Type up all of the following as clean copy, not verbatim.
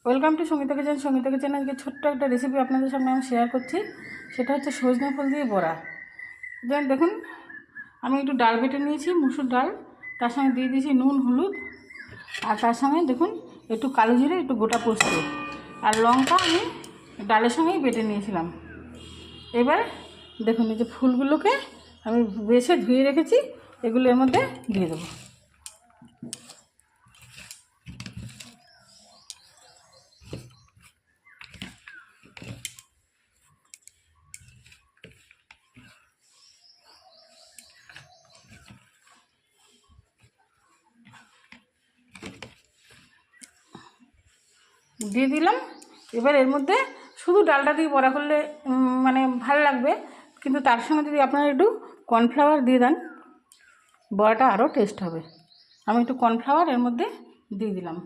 Welcome to Sangeeta Kitchen. Sangeeta Kitchen আজকে ছোট্ট একটা রেসিপি আপনাদের সামনে আমি শেয়ার করছি। সেটা হচ্ছে সজনে ফুল দিয়ে বড়া। দেখুন, আমি একটু ডাল বেটে নিয়েছি, মুসুর ডাল। তার সঙ্গে দিয়ে দিয়েছি নুন, হলুদ, আর তার সঙ্গে দেখুন একটু কালো জিরে, একটু গোটা পোস্ত আর লঙ্কা আমি ডালের সঙ্গেই বেটে নিয়েছিলাম। এবার দেখুন, এই যে ফুলগুলোকে আমি বেছে ধুয়ে রেখেছি, এগুলো এর মধ্যে দিয়ে দেবো। দিয়ে দিলাম। এবার এর মধ্যে শুধু ডালটা দিয়ে বড়া করলে মানে ভালো লাগবে, কিন্তু তার সঙ্গে যদি আপনারা একটু কর্নফ্লাওয়ার দিয়ে দেন, বড়াটা আরও টেস্ট হবে। আমি একটু কর্নফ্লাওয়ার এর মধ্যে দিয়ে দিলাম।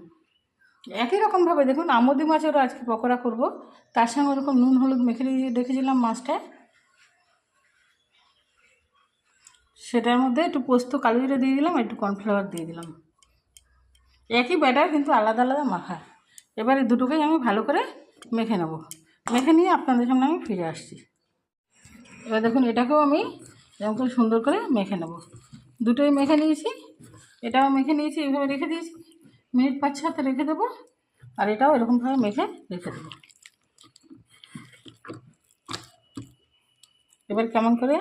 একই রকমভাবে দেখুন, আমুদি মাছেরও আজকে পকোড়া করব। তার সঙ্গে ওরকম নুন হলুদ মেখে রেখেছিলাম মাছটা, সেটার মধ্যে একটু পোস্ত কালো জিরে দিয়ে দিলাম, একটু কর্নফ্লাওয়ার দিয়ে দিলাম। একই ব্যাটার কিন্তু আলাদা আলাদা মাখা। এবার এই দুটোকেই আমি ভালো করে মেখে নেব। মেখে নিয়ে আপনাদের সামনে আমি ফিরে আসছি। এবার দেখুন, এটাকেও আমি এরকম করে সুন্দর করে মেখে নেব। দুটোই মেখে নিয়েছি, এটাও মেখে নিয়েছি, এইভাবে রেখে দিয়েছি। মিনিট 5-7 রেখে দেবো, আর এটাও এরকমভাবে মেখে রেখে দেবো। এবার কেমন করে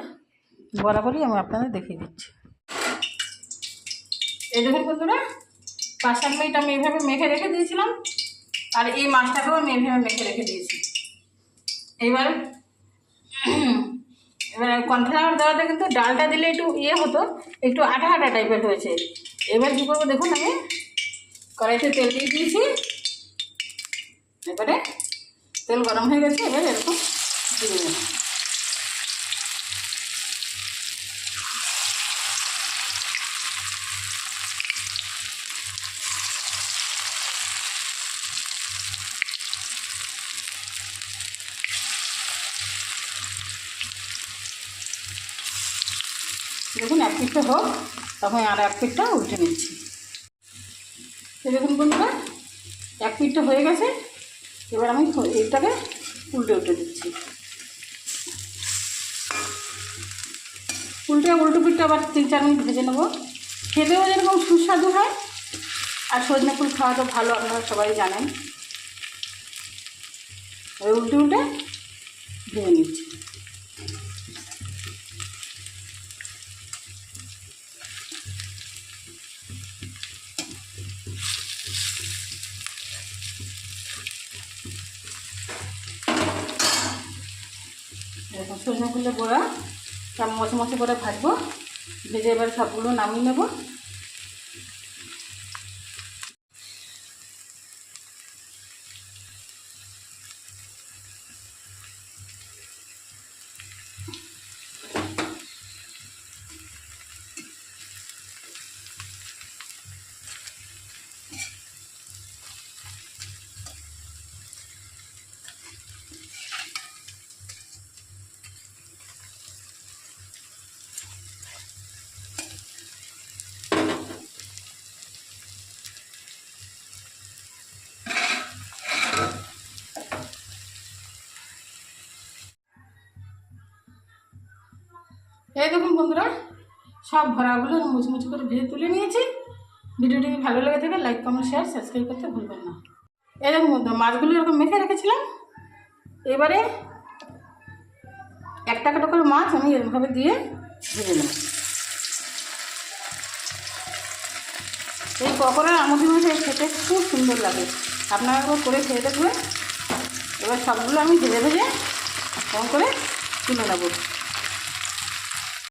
বরাবরই আমি আপনাদের দেখিয়ে দিচ্ছি। এই দেখুন বন্ধুরা, 5-7 মিনিট আমি এইভাবে মেখে রেখে দিয়েছিলাম, আর এই মাছটাকেও আমি এইভাবে মেখে রেখে দিয়েছি। এবার কর্নফ্লাওয়ার দেওয়াতে কিন্তু ডালটা দিলে একটু হতো, একটু আঠা আঠা টাইপের হয়েছে। এবার কী করবো দেখুন, আমি কড়াইতে তেল দিয়ে দিয়েছি। এবারে তেল গরম হয়ে গেছে, এবার এরকম দিয়ে দেবো। দেখুন, এক পিঠটা হোক, তখন আর এক পিঠটা উল্টে নিচ্ছি। দেখুন বন্ধুরা, এক পিঠটা হয়ে গেছে। এবার আমি এইটাকে উল্টে দিচ্ছি। উল্টো পিঠটা আবার 3-4 মিনিট ভেজে নেবো। খেতেও যেরকম সুস্বাদু হয়, আর সজনে ফুল খাওয়া তো ভালো, আপনারা সবাই জানেন। এবার উল্টে ভেজে নিচ্ছি। এরকম সজনে ফুলের বড়া সব মচমচে করে ভাজবো। ভেজে এবার সবগুলো নামিয়ে নেব। এই দেখুন বন্ধুরা, সব ভরাগুলো মুচমুচি করে ভেজে তুলে নিয়েছি। ভিডিওটি ভালো লেগে থাকে লাইক, কমেন্ট, শেয়ার, সাবস্ক্রাইব করতে ভুলবেন না। এই দেখুন বন্ধুরা, মাছগুলো এরকম মেখে রেখেছিলাম। এবারে একটা করে মাছ আমি এরকমভাবে দিয়ে ভেজে নেব। এই পকোড়া আমুদি মাছে খেতে খুব সুন্দর লাগে, আপনারা একবার করে খেয়ে দেখবেন। এবার সবগুলো আমি ভেজে কম করে তুলে নেব।